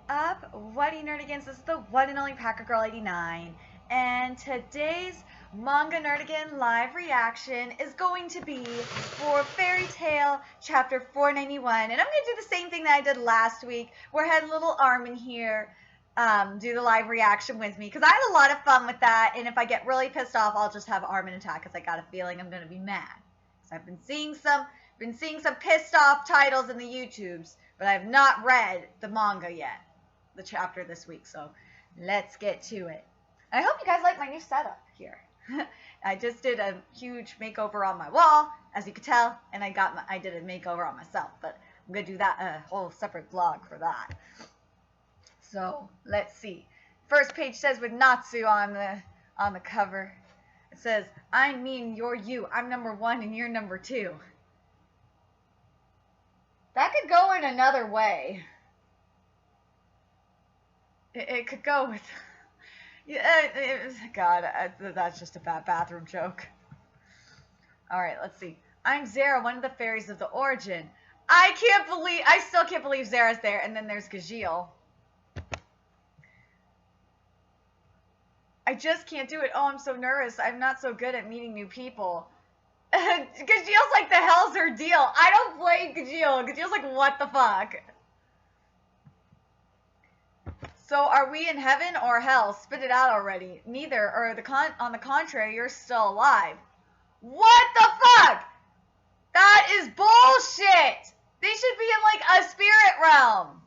up, What Nerdigans? This is the one and only Packer Girl 89, and today's Manga Nerdigan live reaction is going to be for Fairy Tail Chapter 491, and I'm going to do the same thing that I did last week, where I had little Armin here do the live reaction with me, because I had a lot of fun with that, and if I get really pissed off, I'll just have Armin attack, because I got a feeling I'm going to be mad. So I've been seeing some pissed off titles in the YouTubes, but I have not read the manga yet. The chapter this week, so let's get to it. I hope you guys like my new setup here. I just did a huge makeover on my wall, as you can tell, and I did a makeover on myself, but I'm gonna do that a whole separate vlog for that. So let's see. First page says with Natsu on the cover. It says, "I'm me and you're you. I'm number 1 and you're number 2." That could go in another way. It could go with, yeah, God, that's just a bad bathroom joke. Alright, let's see. "I'm Zera, one of the fairies of the origin." I still can't believe Zera's there, and then there's Gajeel. "I just can't do it. Oh, I'm so nervous. I'm not so good at meeting new people." Gajeel's like, the hell's her deal? I don't blame Gajeel. Gajeel's like, what the fuck? "So are we in heaven or hell? Spit it out already." "Neither, or on the contrary, you're still alive." What the fuck? That is bullshit! They should be in like a spirit realm.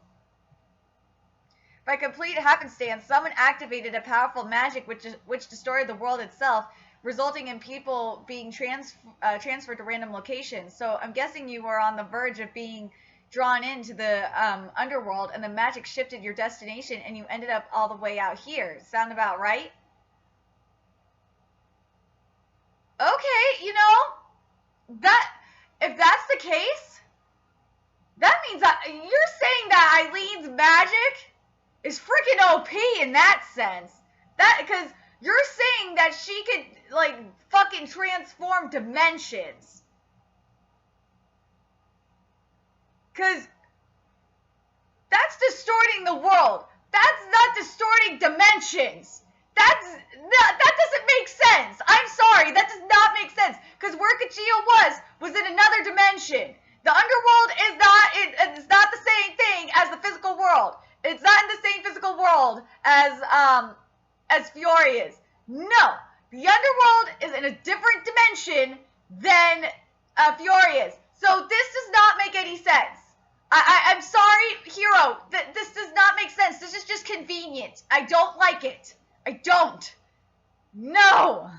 "By complete happenstance, someone activated a powerful magic which destroyed the world itself, resulting in people being transferred to random locations. So I'm guessing you were on the verge of being drawn into the underworld, and the magic shifted your destination, and you ended up all the way out here. Sound about right?" Okay, you know, if that's the case, that means that you're saying that Eileen's magic is freaking OP in that sense. Because you're saying that she could, like, fucking transform dimensions. Because that's distorting the world. That's not distorting dimensions. That doesn't make sense. I'm sorry, that does not make sense. Because where Gajeel was in another dimension. The underworld is not the same thing as the physical world. It's not in the same physical world as Fiore is. No, the underworld is in a different dimension than Fiore is. So this does not make any sense. I'm sorry, Hero. This does not make sense. This is just convenient. I don't like it. I don't. No.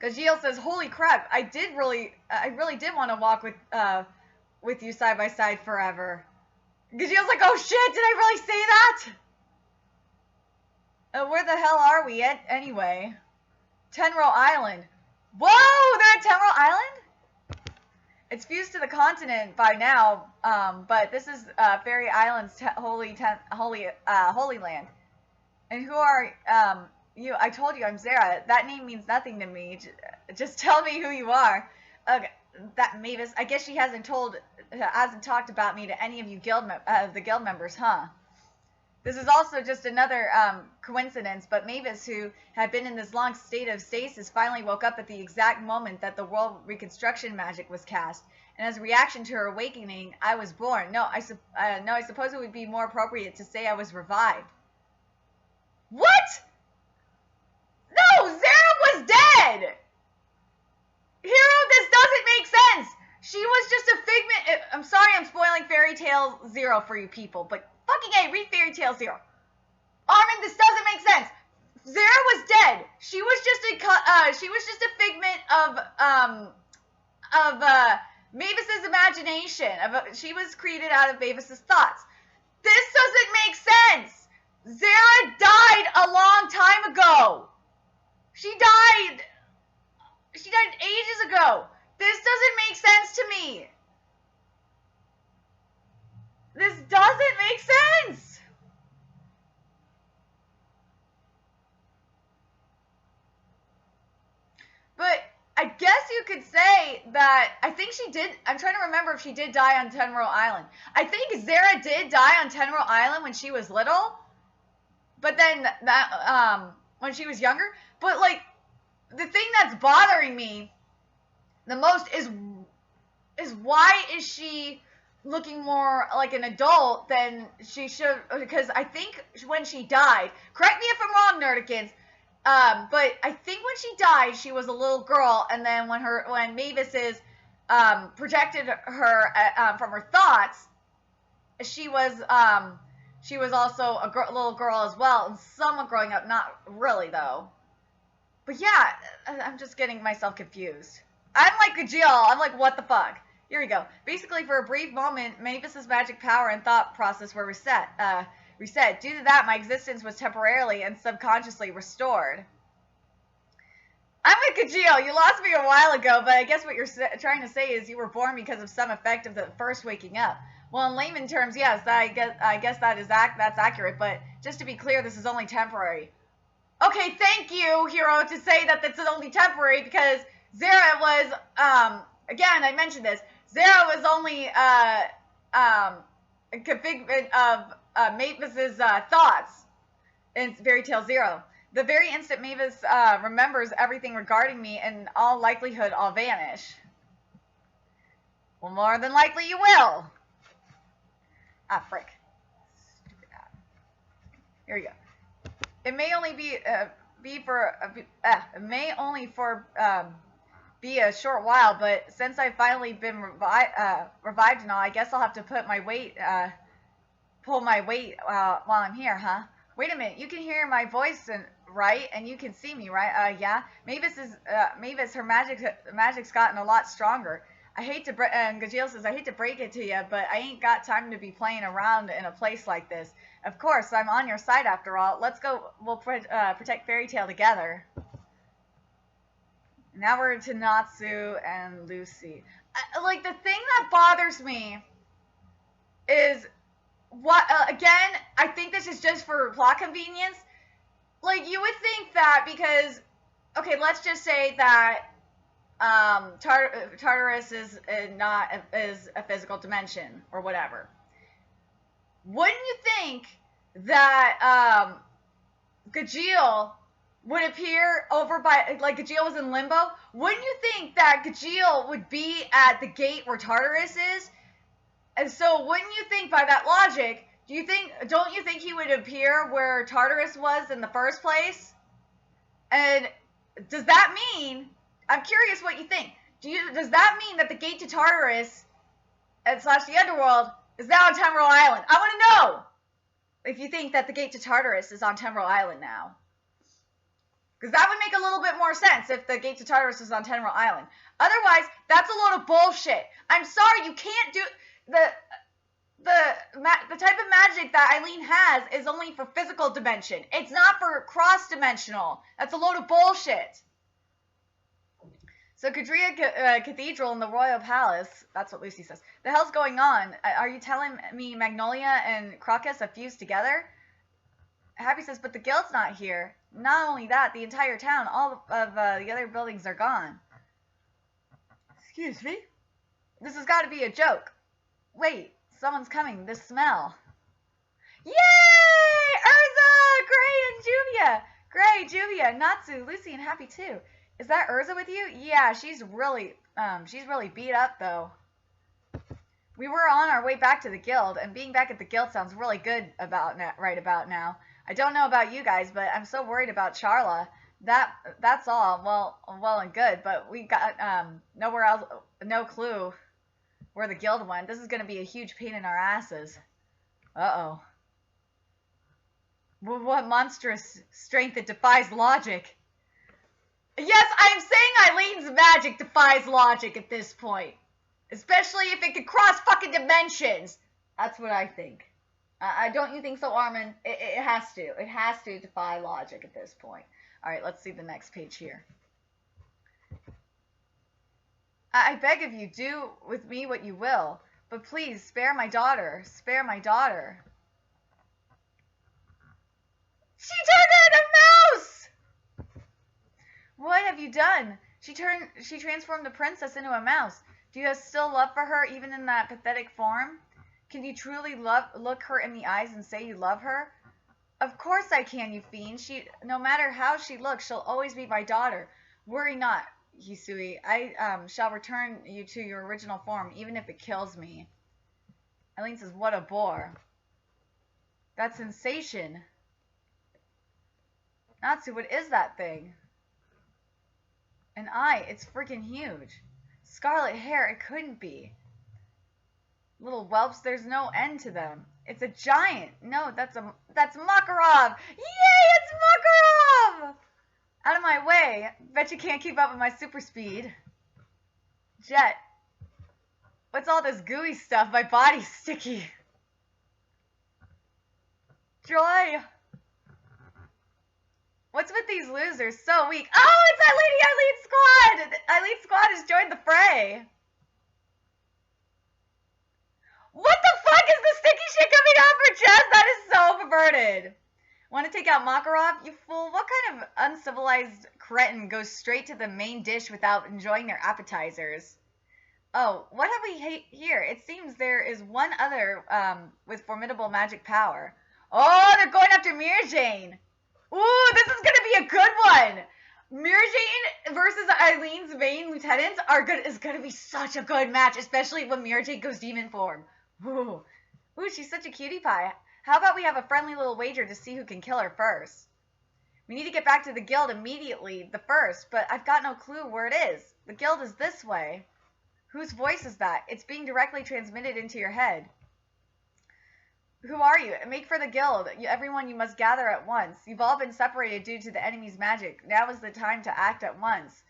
Gajeel says, "Holy crap! I really did want to walk with you side by side forever." Gajeel's like, "Oh shit! Did I really say that?" "Where the hell are we at anyway?" "Tenro Island." Whoa! They're at Tenro Island? "It's fused to the continent by now, but this is Fairy Island's holy land. And who are you?" "I told you I'm Zera. That name means nothing to me. Just tell me who you are." That Mavis. I guess she hasn't talked about me to any of you the guild members, huh?" This is also just another coincidence, but Mavis, who had been in this long state of stasis, finally woke up at the exact moment that the world reconstruction magic was cast. And as a reaction to her awakening, I was born. No, I suppose it would be more appropriate to say I was revived. What? No, Zera was dead! Hero, this doesn't make sense! She was just a figment. I'm sorry I'm spoiling Fairy Tail 0 for you people, but fucking A, read Fairy Tail 0. Armin, this doesn't make sense. Zera was dead. She was just a figment of Mavis's imagination. She was created out of Mavis's thoughts. This doesn't make sense. Zera died a long time ago. She died ages ago. This doesn't make sense to me. This doesn't make sense. But I guess you could say that I think she did. I'm trying to remember if she did die on Tenro Island. I think Zera did die on Tenro Island when she was little, but then that when she was younger. But like the thing that's bothering me the most is why is she looking more like an adult than she should? Because I think when she died, correct me if I'm wrong, Nerdikins, but I think when she died, she was a little girl, and then when Mavis projected her from her thoughts, she was also a little girl as well, and somewhat growing up. Not really though. But yeah, I'm just getting myself confused. I'm like Gajeel. I'm like, what the fuck? Here we go. Basically, for a brief moment, Mavis's magic power and thought process were reset. Due to that, my existence was temporarily and subconsciously restored. I'm with Gajeel. You lost me a while ago, but I guess what you're trying to say is you were born because of some effect of the first waking up. Well, in layman terms, yes, I guess that's accurate. But just to be clear, this is only temporary. Okay, thank you, Hero, to say that this is only temporary, because Zera was, again, I mentioned this, Zera was only a figment of Mavis's thoughts in Fairy Tale Zero. The very instant Mavis remembers everything regarding me, in all likelihood, I'll vanish. Well, more than likely you will. Ah, frick. Stupid app. Here we go. It may only be be a short while, but since I've finally been revived and all, I guess I'll have to pull my weight while I'm here, huh? Wait a minute, you can hear my voice right, and you can see me, right? Yeah. Mavis, her magic's gotten a lot stronger. And Gajeel says, I hate to break it to you, but I ain't got time to be playing around in a place like this. Of course, I'm on your side after all. Let's go. We'll protect Fairy Tale together. Now we're to Natsu and Lucy. Like, the thing that bothers me is, again, I think this is just for plot convenience. Like, you would think that because, okay, let's just say that Tartarus is a physical dimension or whatever. Wouldn't you think that Gajeel would appear over by, like, Gajeel was in limbo? Wouldn't you think that Gajeel would be at the gate where Tartarus is? And so wouldn't you think by that logic, don't you think he would appear where Tartarus was in the first place? And does that mean, I'm curious what you think. Does that mean that the gate to Tartarus / the underworld is now on Temporal Island? I want to know if you think that the gate to Tartarus is on Temporal Island now. Because that would make a little bit more sense if the gate to Tartarus is on Temporal Island. Otherwise, that's a load of bullshit. I'm sorry, you can't do... The type of magic that Eileen has is only for physical dimension. It's not for cross-dimensional. That's a load of bullshit. So Cadria Cathedral in the Royal Palace, that's what Lucy says. The hell's going on? Are you telling me Magnolia and Crocus have fused together? Happy says, but the guild's not here. Not only that, the entire town, all of the other buildings are gone. Excuse me? This has got to be a joke. Wait, someone's coming. This smell. Yay! Urza! Gray and Juvia! Gray, Juvia, Natsu, Lucy, and Happy too. Is that Urza with you? Yeah, she's really beat up though. We were on our way back to the guild, and being back at the guild sounds really good right about now. I don't know about you guys, but I'm so worried about Charla. That's all. Well and good, but we got nowhere else, no clue where the guild went. This is going to be a huge pain in our asses. Uh-oh. What monstrous strength that defies logic. Yes, I'm saying Eileen's magic defies logic at this point. Especially if it could cross fucking dimensions. That's what I think. Don't you think so, Armin? It has to. It has to defy logic at this point. Alright, let's see the next page here. I beg of you, do with me what you will. But please, spare my daughter. Spare my daughter. She turned into a mouse! What have you done? She transformed the princess into a mouse. Do you still love for her even in that pathetic form? Can you truly look her in the eyes and say you love her? Of course I can, you fiend. No matter how she looks, she'll always be my daughter. Worry not, Hisui. I shall return you to your original form, even if it kills me. Eileen says, what a bore. That sensation. Natsu, what is that thing? An eye, it's freaking huge. Scarlet hair, it couldn't be. Little whelps, there's no end to them. It's a giant. No, that's Makarov. Yay, it's Makarov! Out of my way. Bet you can't keep up with my super speed. Jet. What's all this gooey stuff? My body's sticky. Joy. What's with these losers? So weak. Oh, it's Eileen Squad! Eileen Squad has joined the fray. What the fuck is the sticky shit coming off her chest? That is so perverted. Want to take out Makarov? You fool. What kind of uncivilized cretin goes straight to the main dish without enjoying their appetizers? Oh, what have we here? It seems there is one other with formidable magic power. Oh, they're going after Mirjane. Ooh, this is going to be a good one. Mirjane versus Eileen's main lieutenants is going to be such a good match, especially when Mirjane goes demon form. Ooh, she's such a cutie pie. How about we have a friendly little wager to see who can kill her first? We need to get back to the guild immediately, the first, but I've got no clue where it is. The guild is this way. Whose voice is that? It's being directly transmitted into your head. Who are you? Make for the guild. Everyone, you must gather at once. You've all been separated due to the enemy's magic. Now is the time to act at once.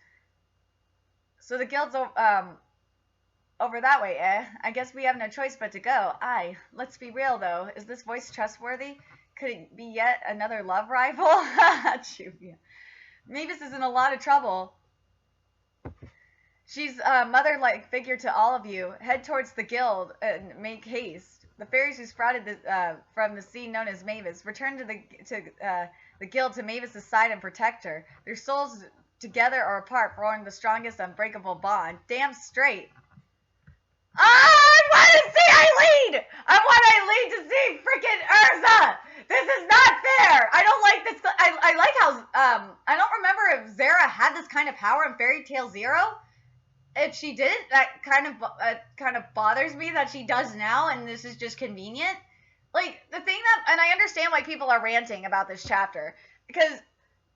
So the guild's over that way, eh? I guess we have no choice but to go. Aye. Let's be real, though. Is this voice trustworthy? Could it be yet another love rival? Mavis is in a lot of trouble. She's a mother-like figure to all of you. Head towards the guild and make haste. The fairies who sprouted from the sea known as Mavis return to the guild to Mavis' side and protect her. Their souls together or apart form the strongest unbreakable bond. Damn straight. I want to see Eileen! I want Eileen to see freaking Urza! This is not fair! I don't like this. I like how, I don't remember if Zera had this kind of power in Fairy Tail Zero. If she didn't, that kind of bothers me that she does now, and this is just convenient. Like, the thing that, and I understand why people are ranting about this chapter, because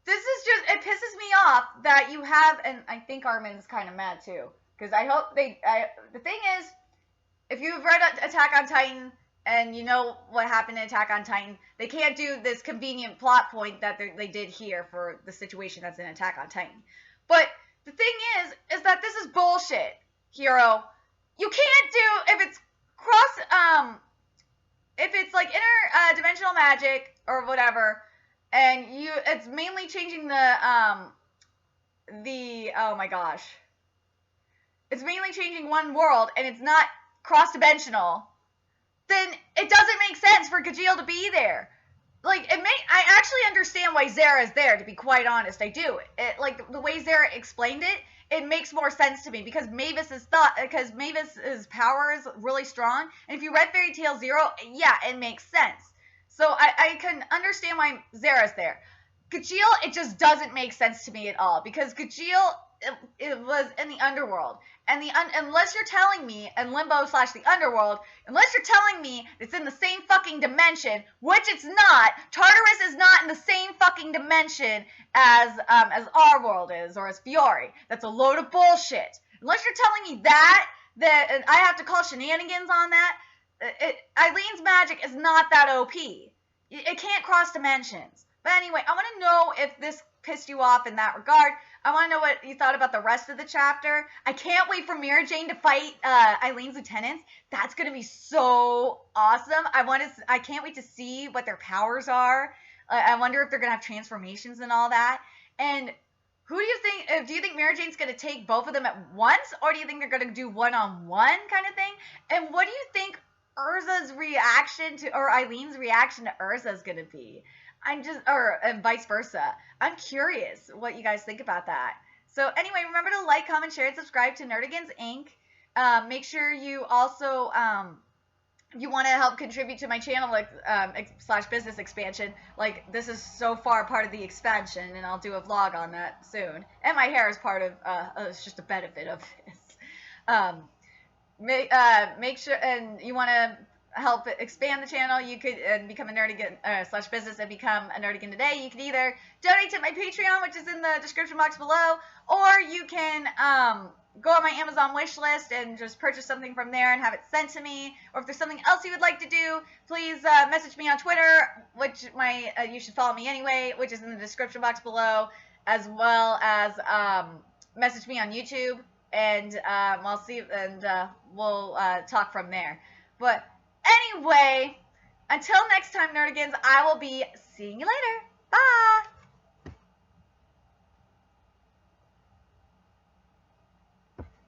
this is just, it pisses me off that you have, and I think Armin's kind of mad too, because I hope the thing is, if you've read Attack on Titan, and you know what happened in Attack on Titan, they can't do this convenient plot point that they did here for the situation that's in Attack on Titan. But the thing is that this is bullshit, Hero. You can't do, if it's if it's like interdimensional magic or whatever, and it's mainly changing oh my gosh. It's mainly changing one world, and it's not cross-dimensional, then it doesn't make sense for Gajeel to be there. Like, I actually understand why Zera is there, to be quite honest. I do. Like, the way Zera explained it, it makes more sense to me, because Mavis's power is really strong, and if you read Fairy Tail Zero, yeah, it makes sense. So I can understand why Zera's there. Gajeel, it just doesn't make sense to me at all, because Gajeel, it was in the underworld. And unless you're telling me, and Limbo / the underworld, unless you're telling me it's in the same fucking dimension, which it's not, Tartarus is not in the same fucking dimension as our world is, or as Fiore. That's a load of bullshit. Unless you're telling me that and I have to call shenanigans on that, Eileen's magic is not that OP. It can't cross dimensions. But anyway, I want to know if this pissed you off in that regard. I want to know what you thought about the rest of the chapter. I can't wait for Mirjane to fight Eileen's lieutenants. That's going to be so awesome. I can't wait to see what their powers are. I wonder if they're going to have transformations and all that. And who do you think, do you think Mirjane's going to take both of them at once? Or do you think they're going to do one-on-one kind of thing? And what do you think Urza's reaction to, or Eileen's reaction to Urza is going to be? And vice versa. I'm curious what you guys think about that. So anyway, remember to like, comment, share, and subscribe to Nerdigans Inc. Make sure you also, if you want to help contribute to my channel, like slash business expansion, like this is so far part of the expansion, and I'll do a vlog on that soon. And my hair is part of, it's just a benefit of this. Make sure, and you want to help expand the channel, you could become a Nerdigan slash business and become a Nerdigan today. You can either donate to my Patreon, which is in the description box below, or you can go on my Amazon wish list and just purchase something from there and have it sent to me. Or if there's something else you would like to do, please message me on Twitter, which you should follow me anyway, which is in the description box below, as well as message me on YouTube, and I'll see, and we'll talk from there. But anyway, until next time, Nerdigans, I will be seeing you later. Bye!